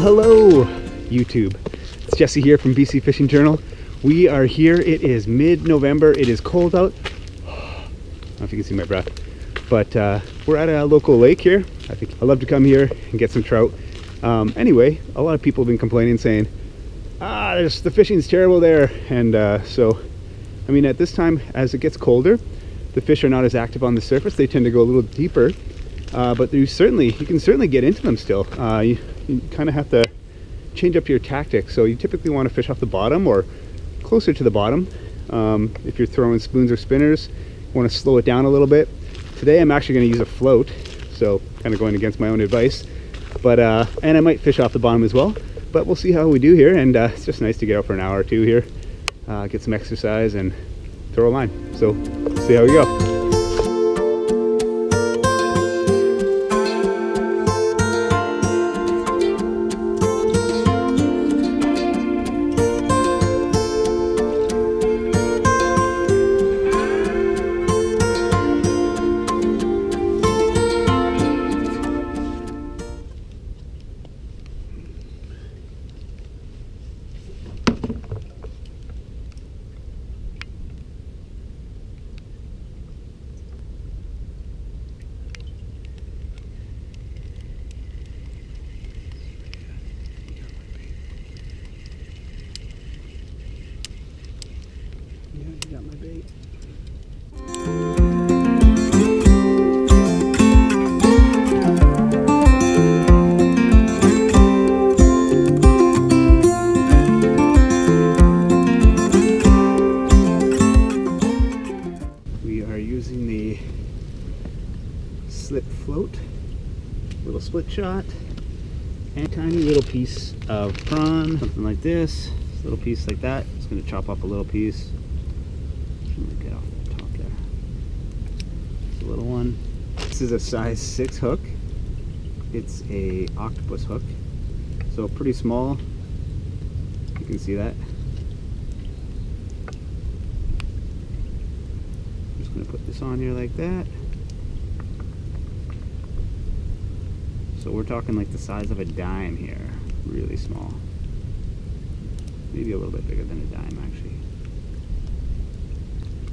Hello, YouTube. It's Jesse here from BC Fishing Journal. We are here. It is mid-November. It is cold out. I don't know if you can see my breath, but we're at a local lake here. I love to come here and get some trout. Anyway, a lot of people have been complaining, saying, the fishing's terrible there. And so, I mean, at this time, as it gets colder, the fish are not as active on the surface. They tend to go a little deeper, but you can certainly get into them still. You kind of have to change up your tactics. So you typically want to fish off the bottom or closer to the bottom. If you're throwing spoons or spinners, you want to slow it down a little bit. Today I'm actually going to use a float, so kind of going against my own advice. But and I might fish off the bottom as well. But we'll see how we do here. And it's just nice to get out for an hour or two here, get some exercise and throw a line. So see how we go. You got my bait. We are using the slip float, little split shot, and a tiny little piece of prawn, something like this. A little piece like that. It's going to chop up a little piece. Get off the top there. It's a little one. This is a size 6 hook. It's a octopus hook, so pretty small. You can see that. I'm just going to put this on here like that. So we're talking like the size of a dime here. Really small. Maybe a little bit bigger than a dime, actually.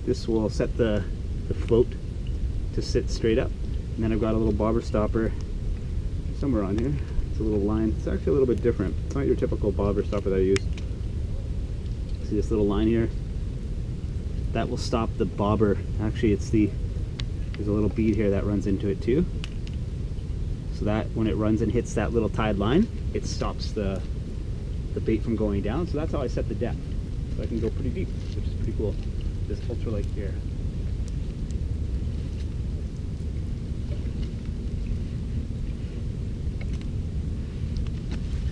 This will set the float to sit straight up. And then I've got a little bobber stopper somewhere on here. It's a little line. It's actually a little bit different. It's not your typical bobber stopper that I use. See this little line here? That will stop the bobber. Actually, there's a little bead here that runs into it too. So that when it runs and hits that little tied line, it stops the bait from going down. So that's how I set the depth. So I can go pretty deep, which is pretty cool. This ultralight here.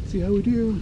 See how we do.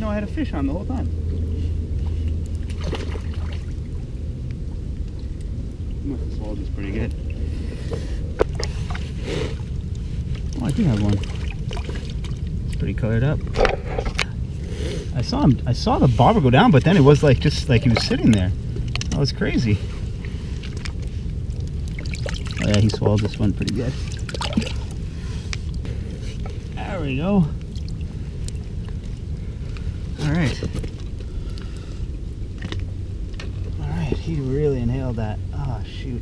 I had a fish on the whole time. Must have swallowed this pretty good. Oh, I do have one. It's pretty colored up. I saw the bobber go down, but then it was like just like he was sitting there. That was crazy. Oh yeah, he swallowed this one pretty good. There we go. Alright, he really inhaled that. Oh shoot.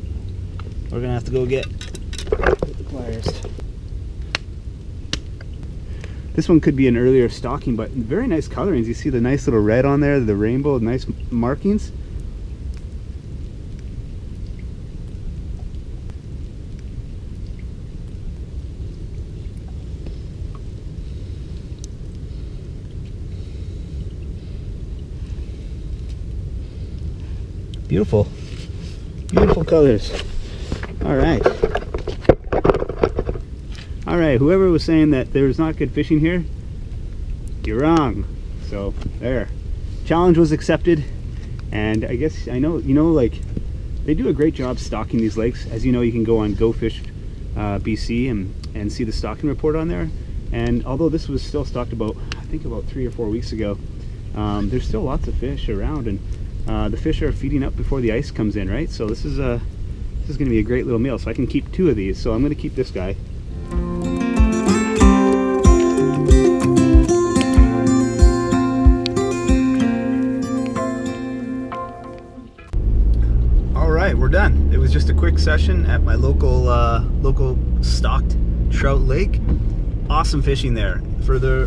We're gonna have to go get the pliers. This one could be an earlier stocking, but very nice colorings. You see the nice little red on there, the rainbow, nice markings. Beautiful. Beautiful colors. All right. All right, whoever was saying that there's not good fishing here, you're wrong. So there, challenge was accepted. And I guess, I know, like, they do a great job stocking these lakes. As you know, you can go on Go Fish BC and see the stocking report on there. And although this was still stocked about, I think about 3 or 4 weeks ago, there's still lots of fish around, and the fish are feeding up before the ice comes in, right? So this is going to be a great little meal. So I can keep 2 of these. So I'm going to keep this guy. We're done. It was just a quick session at my local stocked trout lake. Awesome fishing there. For the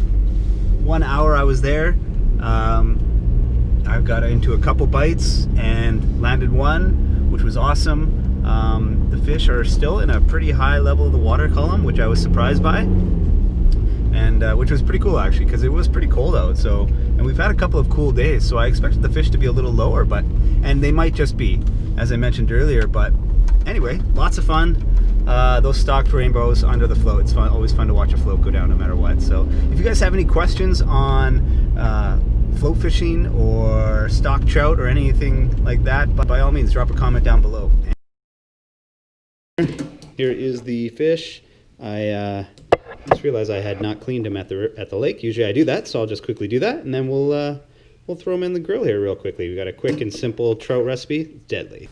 1 hour I was there, I got into a couple bites and landed one, which was awesome. The fish are still in a pretty high level of the water column, which I was surprised by, and which was pretty cool actually, because it was pretty cold out. So, and we've had a couple of cool days, so I expected the fish to be a little lower, and they might just be, as I mentioned earlier. But anyway, lots of fun. Those stocked rainbows under the float. It's fun, always fun to watch a float go down no matter what. So if you guys have any questions on float fishing or stocked trout or anything like that, by all means drop a comment down below. Here is the fish. I just realized I had not cleaned him at the lake. Usually I do that, so I'll just quickly do that, and then we'll throw them in the grill here real quickly. We got a quick and simple trout recipe. It's deadly.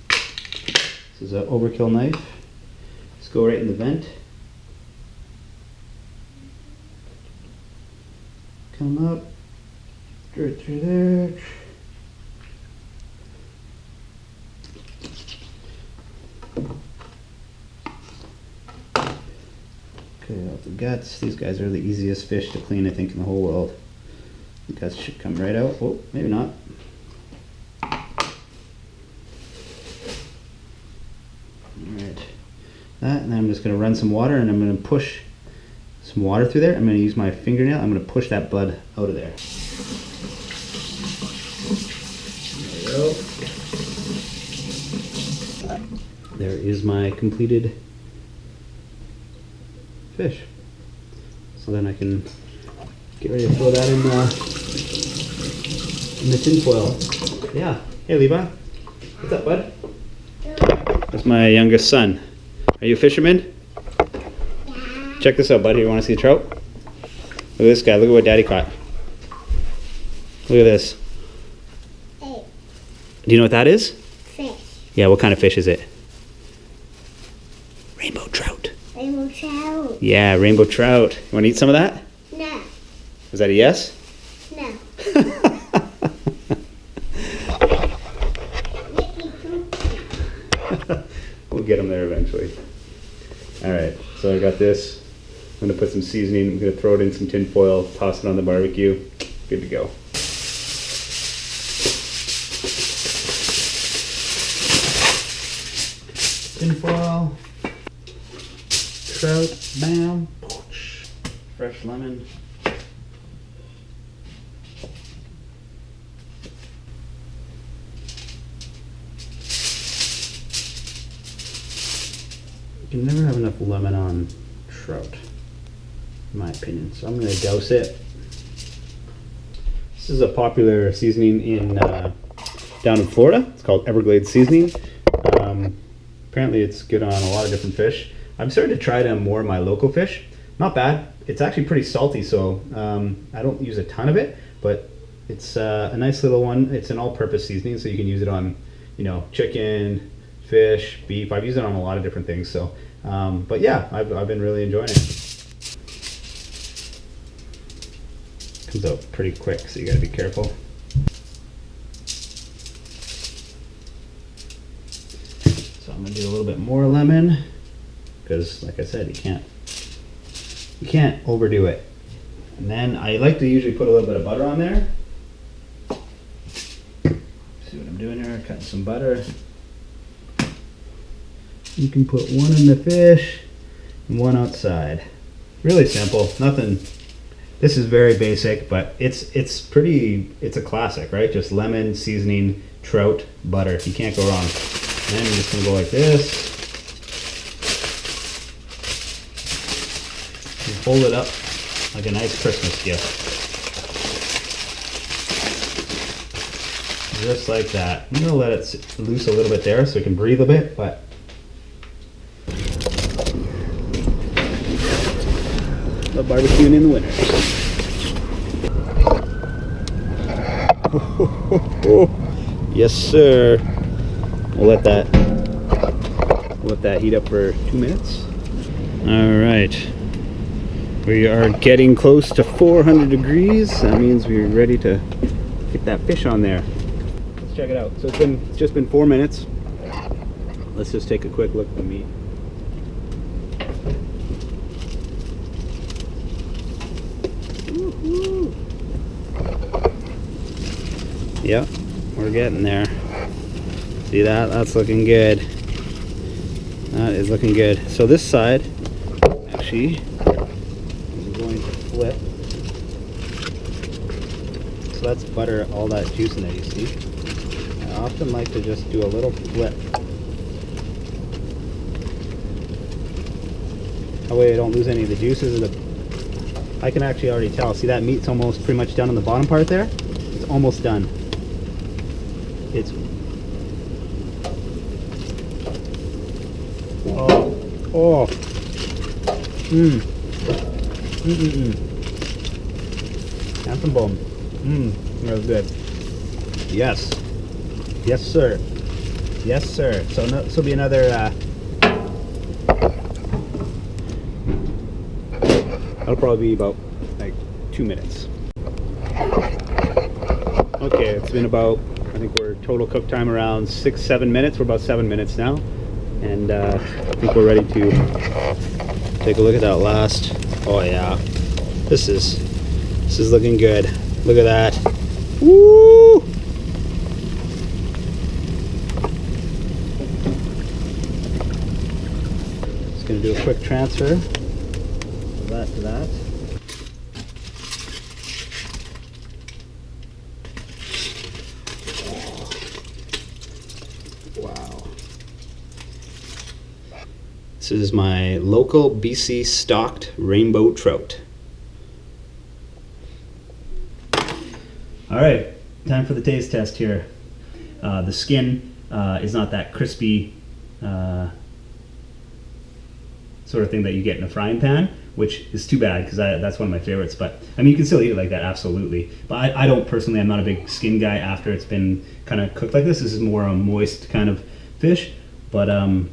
This is an overkill knife. Just go right in the vent. Come up, straight through there. Okay, out the guts. These guys are the easiest fish to clean, I think, in the whole world. The guts should come right out. Oh, maybe not. Alright. That, and then I'm just going to run some water, and I'm going to push some water through there. I'm going to use my fingernail. I'm going to push that blood out of there. There we go. There is my completed fish. So then I can get ready to throw that in the tin foil. Yeah. Hey, Levi. What's up, bud? That's my youngest son. Are you a fisherman? Yeah. Check this out, bud. You want to see a trout? Look at this guy. Look at what Daddy caught. Look at this. Hey. Do you know what that is? Fish. Yeah, what kind of fish is it? Rainbow trout. Rainbow trout. Yeah, rainbow trout. You want to eat some of that? No. Is that a yes? No. We'll get them there eventually. Alright, so I got this. I'm going to put some seasoning. I'm going to throw it in some tin foil, toss it on the barbecue. Good to go. Tin foil. Trout, bam. Fresh lemon. You can never have enough lemon on trout, in my opinion. So I'm going to douse it. This is a popular seasoning in down in Florida. It's called Everglades seasoning. Apparently it's good on a lot of different fish. I'm starting to try it on more of my local fish. Not bad. It's actually pretty salty, so I don't use a ton of it, but it's a nice little one. It's an all-purpose seasoning, so you can use it on, chicken, fish, beef. I've used it on a lot of different things. So, but yeah, I've been really enjoying it. Comes out pretty quick, so you got to be careful. So I'm gonna do a little bit more lemon because, like I said, you can't overdo it. And then I like to usually put a little bit of butter on there. See what I'm doing here? Cutting some butter. You can put one in the fish and one outside. Really simple. Nothing This is very basic, but it's a classic, right? Just lemon, seasoning, trout, butter. You can't go wrong. And then you're just gonna go like this. And hold it up like a nice Christmas gift. Just like that. I'm gonna let it loose a little bit there so it can breathe a bit, but the barbecuing in the winter. Yes, sir. We'll let that heat up for 2 minutes. All right. We are getting close to 400 degrees. That means we're ready to get that fish on there. Let's check it out. So it's just been 4 minutes. Let's just take a quick look at the meat. Woo-hoo. Yep, we're getting there. See that? That's looking good. That is looking good. So this side, actually, I'm going to flip. So let's butter all that juice in there, you see? I often like to just do a little flip. That way I don't lose any of the juices of the... I can actually already tell. See that meat's almost pretty much done on the bottom part there? It's almost done. It's... Oh. Mmm. And some bone. That was good. Yes. Yes, sir. Yes, sir. So this will be another... that'll probably be about like 2 minutes. Okay, it's been about, I think we're total cook time around 6-7 minutes. We're about 7 minutes now. And I think we're ready to take a look at that last. Oh yeah, this is looking good. Look at that. Woo! Just gonna do a quick transfer of that to that. Wow. This is my local BC stocked rainbow trout. All right, time for the taste test here. The skin is not that crispy sort of thing that you get in a frying pan, which is too bad because that's one of my favorites. But I mean, you can still eat it like that, absolutely. But I don't personally, I'm not a big skin guy after it's been kind of cooked like this. This is more a moist kind of fish. But oh,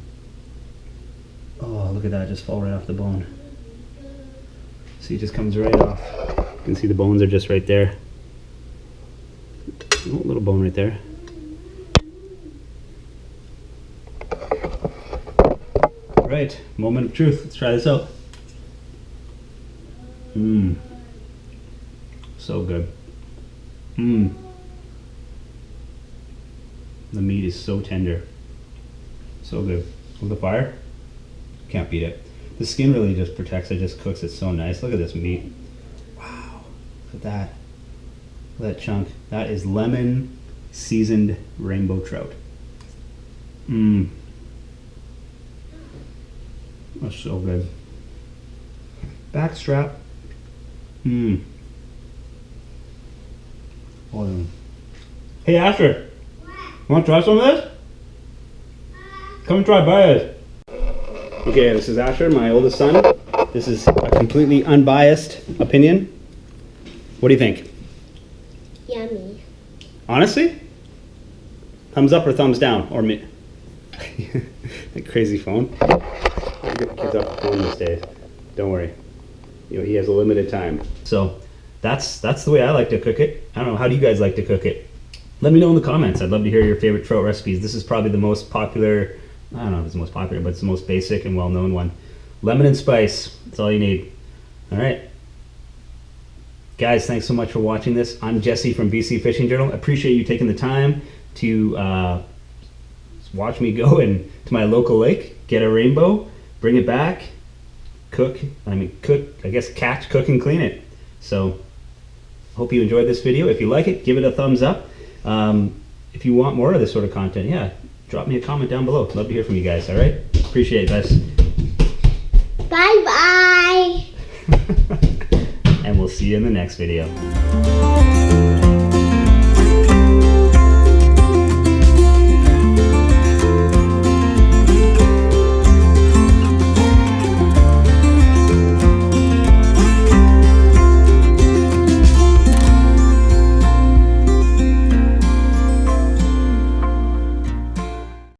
look at that, just fall right off the bone. See, it just comes right off. You can see the bones are just right there. Oh, little bone right there. All right, moment of truth. Let's try this out. So good. The meat is so tender. So good. With the fire, can't beat it. The skin really just protects it, just cooks it so nice. Look at this meat. Wow, look at that. Look at that chunk. That is lemon seasoned rainbow trout. That's so good. Backstrap. Oh. Hey Asher, want to try some of this? Come and try this. Okay, this is Asher, my oldest son. This is a completely unbiased opinion. What do you think? Yummy. Honestly? Thumbs up or thumbs down? Or me? That crazy phone. Get the kids off the phone these days. Don't worry. You know, he has a limited time. So that's the way I like to cook it. I don't know, how do you guys like to cook it? Let me know in the comments. I'd love to hear your favorite trout recipes. This is probably the most popular, I don't know if it's the most popular, but it's the most basic and well-known one. Lemon and spice, that's all you need. All right. Guys, thanks so much for watching this. I'm Jesse from BC Fishing Journal. I appreciate you taking the time to watch me go to my local lake, get a rainbow, bring it back, cook, I guess catch, cook, and clean it. So hope you enjoyed this video. If you like it, give it a thumbs up. If you want more of this sort of content, yeah, drop me a comment down below. Love to hear from you guys, all right? Appreciate it, guys. Bye-bye. And we'll see you in the next video.